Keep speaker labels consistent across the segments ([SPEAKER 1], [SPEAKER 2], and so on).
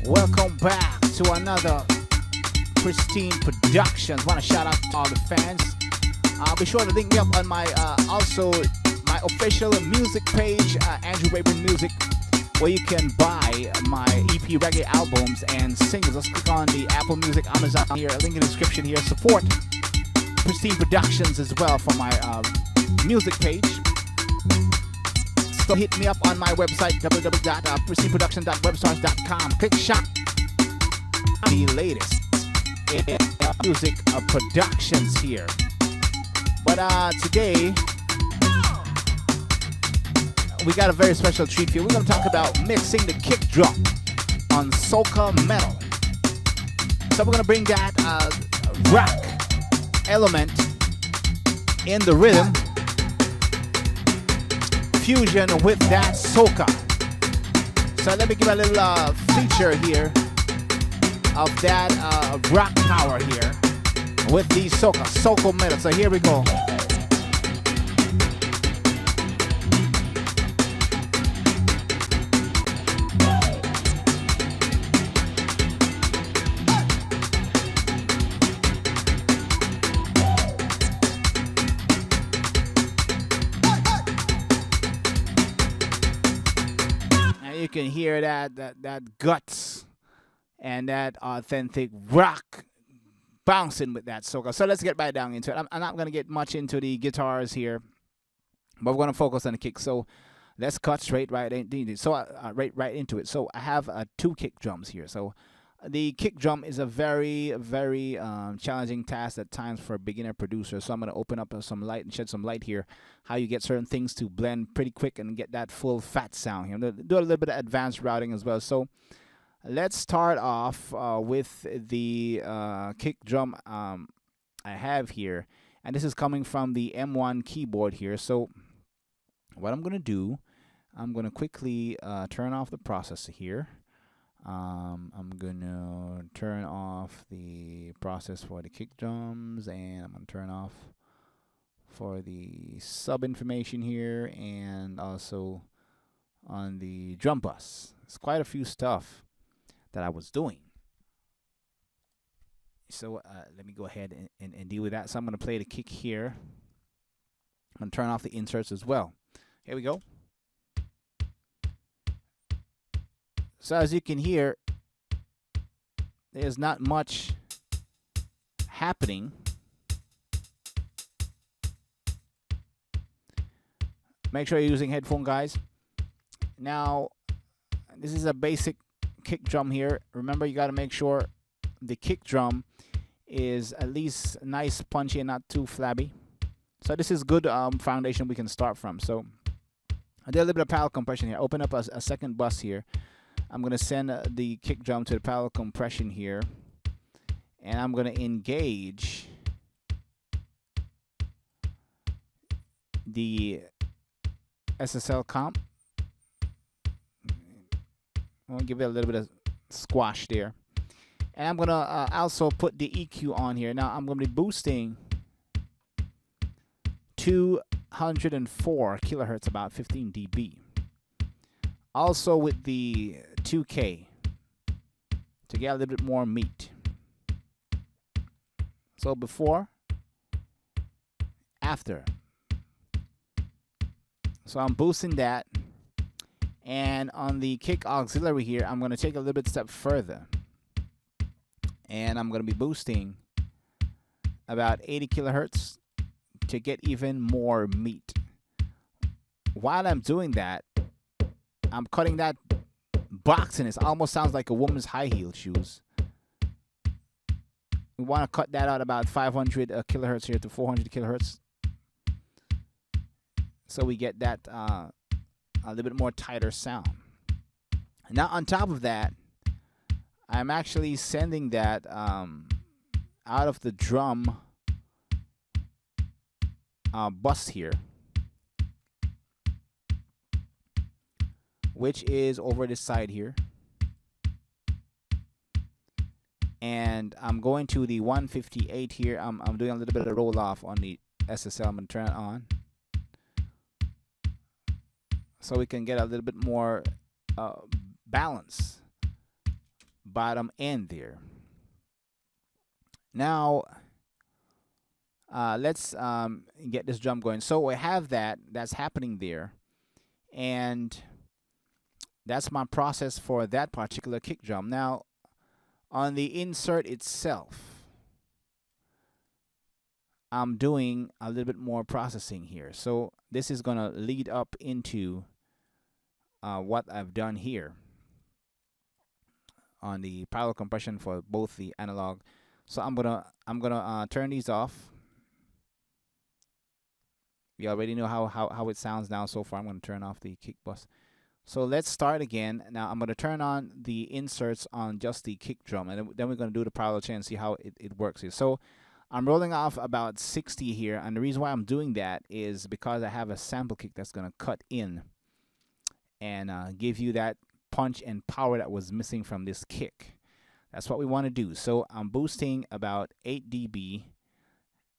[SPEAKER 1] Welcome back to another pristine productions. Want to shout out to all the fans. Be sure to link me up on my also my official music page, Andrew Rayburn Music, where you can buy my EP reggae albums and singles. Let's click on the Apple Music, Amazon here, link in the description here. Support Pristine Productions as well for my music page. So hit me up on my website, www.pristineproduction.webstars.com. Click shop the latest in music productions here. But today we got a very special treat for you. We're going to talk about mixing the kick drum on soca metal. So we're going to bring that rock element in the rhythm, fusion with that soca. So let me give a little feature here of that rock power here with the soca metal. So here we go. You can hear that guts and that authentic rock bouncing with that soca. So let's get right down into it. I'm not going to get much into the guitars here, but we're going to focus on the kick. So let's cut straight right into it. So right into it. So I have two kick drums here. So the kick drum is a very, very challenging task at times for a beginner producer. So I'm going to open up some light and shed some light here, how you get certain things to blend pretty quick and get that full fat sound here. I'm going to do a little bit of advanced routing as well. So let's start off with the kick drum I have here. And this is coming from the M1 keyboard here. So what I'm going to do, I'm going to quickly turn off the processor here. I'm gonna turn off the process for the kick drums, and I'm gonna turn off for the sub information here, and also on the drum bus. It's quite a few stuff that I was doing. So let me go ahead and deal with that. So I'm gonna play the kick here. I'm gonna turn off the inserts as well. Here we go. So as you can hear, there's not much happening. Make sure you're using headphone, guys. Now, this is a basic kick drum here. Remember, you got to make sure the kick drum is at least nice, punchy, and not too flabby. So this is good foundation we can start from. So I did a little bit of parallel compression here. Open up a second bus here. I'm going to send the kick drum to the parallel compression here, and I'm going to engage the SSL comp. I'll give it a little bit of squash there, and I'm going to also put the EQ on here. Now I'm going to be boosting 204 kilohertz, about 15 dB. Also with the 2K to get a little bit more meat. So before, after. So I'm boosting that. And on the kick auxiliary here, I'm going to take a little bit step further. And I'm going to be boosting about 80 kilohertz to get even more meat. While I'm doing that, I'm cutting that box, and it almost sounds like a woman's high heel shoes. We want to cut that out about 500 kilohertz here to 400 kilohertz, so we get that a little bit more tighter sound. Now on top of that, I'm actually sending that out of the drum bus here, which is over this side here. And I'm going to the 158 here. I'm doing a little bit of roll off on the SSL. I'm going to turn it on, so we can get a little bit more balance bottom end there. Now, let's get this drum going. So we have that's happening there, and that's my process for that particular kick drum. Now, on the insert itself, I'm doing a little bit more processing here. So this is going to lead up into what I've done here on the parallel compression for both the analog. So I'm gonna turn these off. You already know how it sounds now so far. I'm gonna turn off the kick bus. So let's start again. Now I'm gonna turn on the inserts on just the kick drum, and then we're gonna do the parallel chain and see how it works here. So I'm rolling off about 60 here, and the reason why I'm doing that is because I have a sample kick that's gonna cut in and give you that punch and power that was missing from this kick. That's what we want to do. So I'm boosting about 8 dB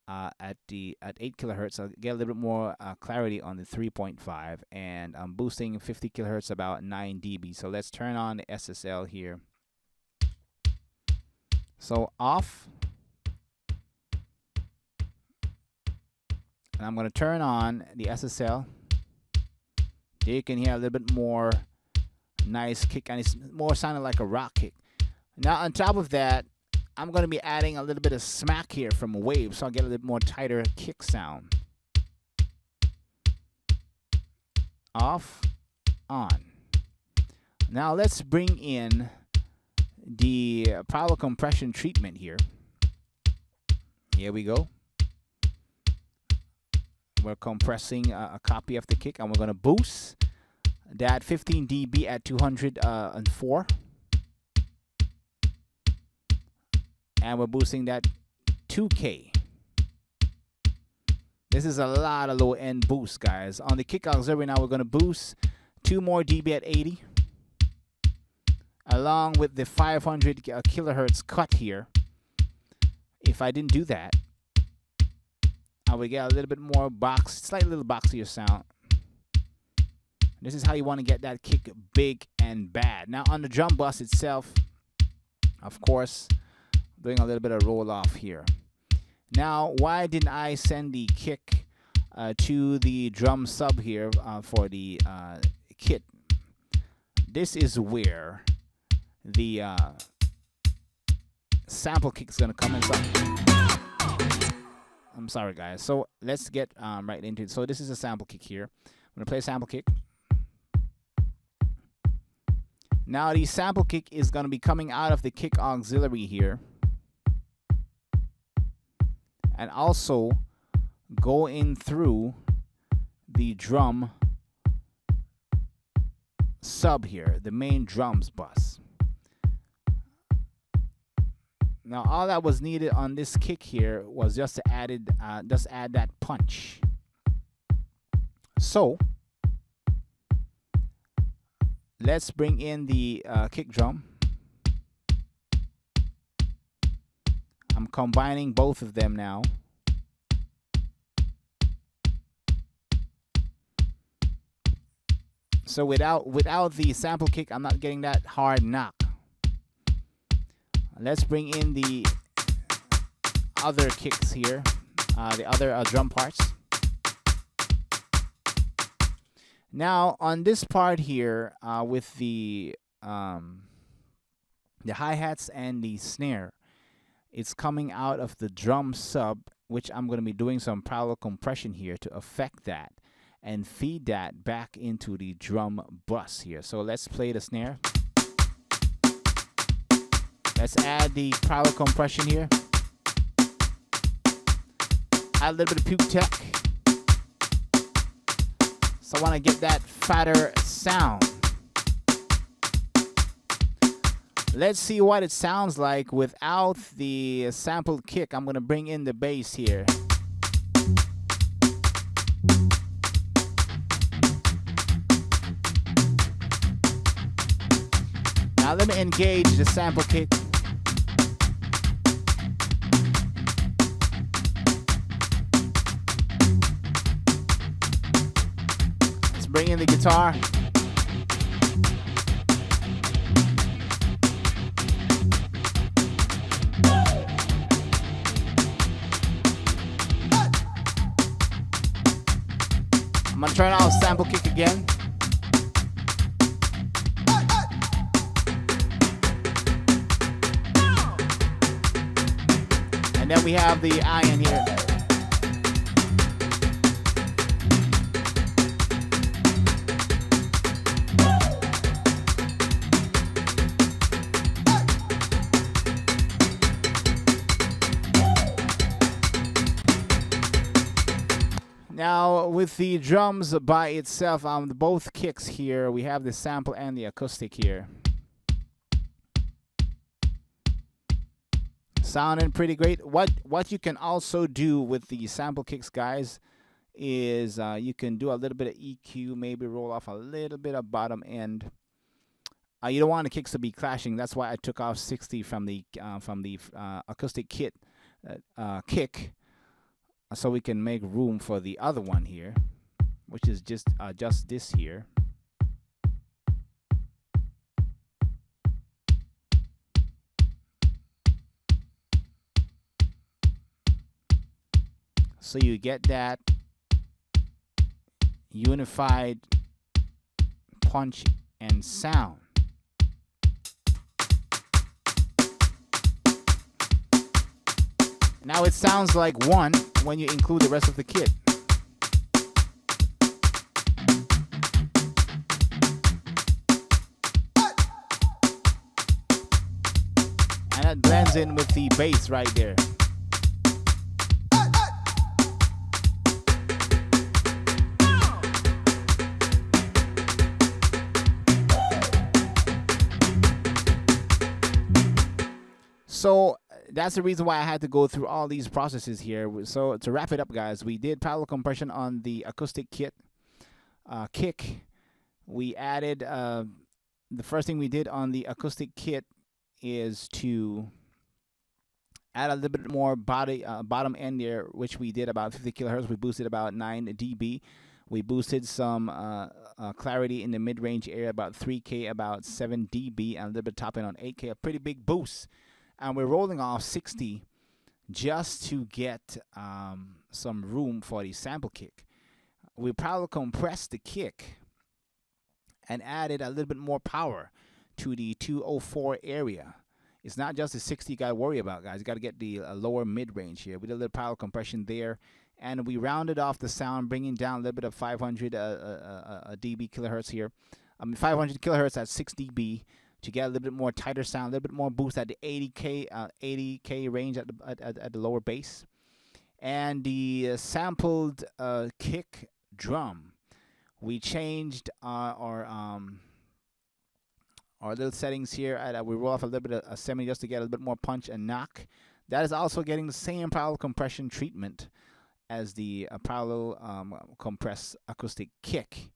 [SPEAKER 1] at 8 kilohertz. I'll get a little bit more clarity on the 3.5, and I'm boosting 50 kilohertz about 9 dB. So let's turn on the SSL here. So off, and I'm going to turn on the SSL. There you can hear a little bit more nice kick, and it's more sounding like a rock kick. Now on top of that, I'm going to be adding a little bit of smack here from a wave, so I'll get a little more tighter kick sound. Off, on. Now let's bring in the parallel compression treatment here. Here we go. We're compressing a copy of the kick, and we're going to boost that 15 dB at 204. And we're boosting that 2K. This is a lot of low end boost, guys. On the kick auxiliary now, we're going to boost 2 more dB at 80, along with the 500 kilohertz cut here. If I didn't do that, I would get a little bit more slightly little boxier sound. This is how you want to get that kick big and bad. Now on the drum bus itself, of course, doing a little bit of roll off here. Now, why didn't I send the kick to the drum sub here for the kit? This is where the sample kick is going to come inside. I'm sorry, guys. So let's get right into it. So this is a sample kick here. I'm going to play a sample kick. Now the sample kick is going to be coming out of the kick auxiliary here, and also go in through the drum sub here, the main drums bus. Now all that was needed on this kick here was just to add that punch. So let's bring in the kick drum. I'm combining both of them now. So without the sample kick, I'm not getting that hard knock. Let's bring in the other kicks here, the other drum parts. Now on this part here, with the hi-hats and the snare, it's coming out of the drum sub, which I'm going to be doing some parallel compression here to affect that and feed that back into the drum bus here. So let's play the snare. Let's add the parallel compression here. Add a little bit of puke tech. So I want to get that fatter sound. Let's see what it sounds like without the sampled kick. I'm going to bring in the bass here. Now let me engage the sample kick. Let's bring in the guitar. I'm gonna turn off sample kick again. And then we have the iron here. Now with the drums by itself, both kicks here, we have the sample and the acoustic here. Sounding pretty great. What you can also do with the sample kicks, guys, is you can do a little bit of EQ, maybe roll off a little bit of bottom end. You don't want the kicks to be clashing. That's why I took off 60 from the acoustic kit kick, so we can make room for the other one here, which is just this here. So you get that unified punch and sound. Now it sounds like one when you include the rest of the kit. And that blends in with the bass right there. So that's the reason why I had to go through all these processes here. So to wrap it up, guys, we did parallel compression on the acoustic kit kick. We added the first thing we did on the acoustic kit is to add a little bit more bottom end there, which we did about 50 kilohertz. We boosted about 9 dB. We boosted some clarity in the mid-range area, about 3K, about 7 dB, and a little bit top end on 8K, a pretty big boost. And we're rolling off 60 just to get some room for the sample kick. We probably compressed the kick and added a little bit more power to the 204 area. It's not just the 60 you got to worry about, guys. You got to get the lower mid-range here. We did a little power compression there, and we rounded off the sound, bringing down a little bit of 500 dB kilohertz here. 500 kilohertz at 6 dB. To get a little bit more tighter sound, a little bit more boost at the 80K range at the lower bass. And the sampled kick drum, we changed our little settings here. We roll off a little bit of a 70 just to get a little bit more punch and knock. That is also getting the same parallel compression treatment as the parallel compressed acoustic kick.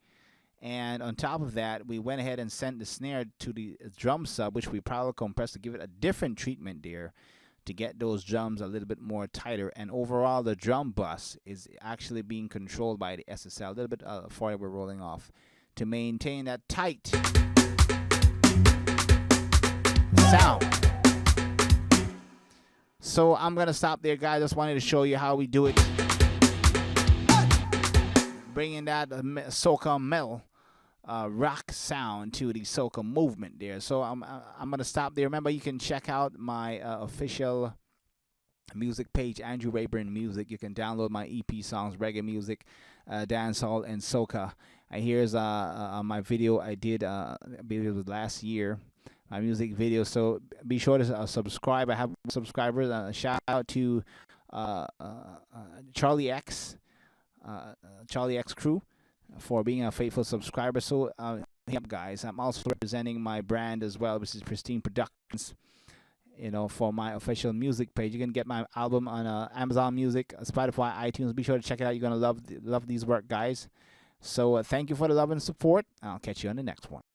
[SPEAKER 1] And on top of that, we went ahead and sent the snare to the drum sub, which we parallel compressed to give it a different treatment there to get those drums a little bit more tighter. And overall, the drum bus is actually being controlled by the SSL. A little bit for it we're rolling off to maintain that tight sound. So I'm going to stop there, guys. Just wanted to show you how we do it. Bringing that soca metal rock sound to the soca movement there. So I'm gonna stop there. Remember, you can check out my official music page, Andrew Rayburn Music. You can download my EP songs, reggae music, dancehall, and soca. Here's my video I did. I believe it was last year. My music video. So be sure to subscribe. I have subscribers. Shout out to Charlie X Crew, for being a faithful subscriber. So guys, I'm also representing my brand as well, which is Pristine Productions, for my official music page. You can get my album on Amazon Music, Spotify, iTunes. Be sure to check it out. You're gonna love these work, guys. So thank you for the love and support. I'll catch you on the next one.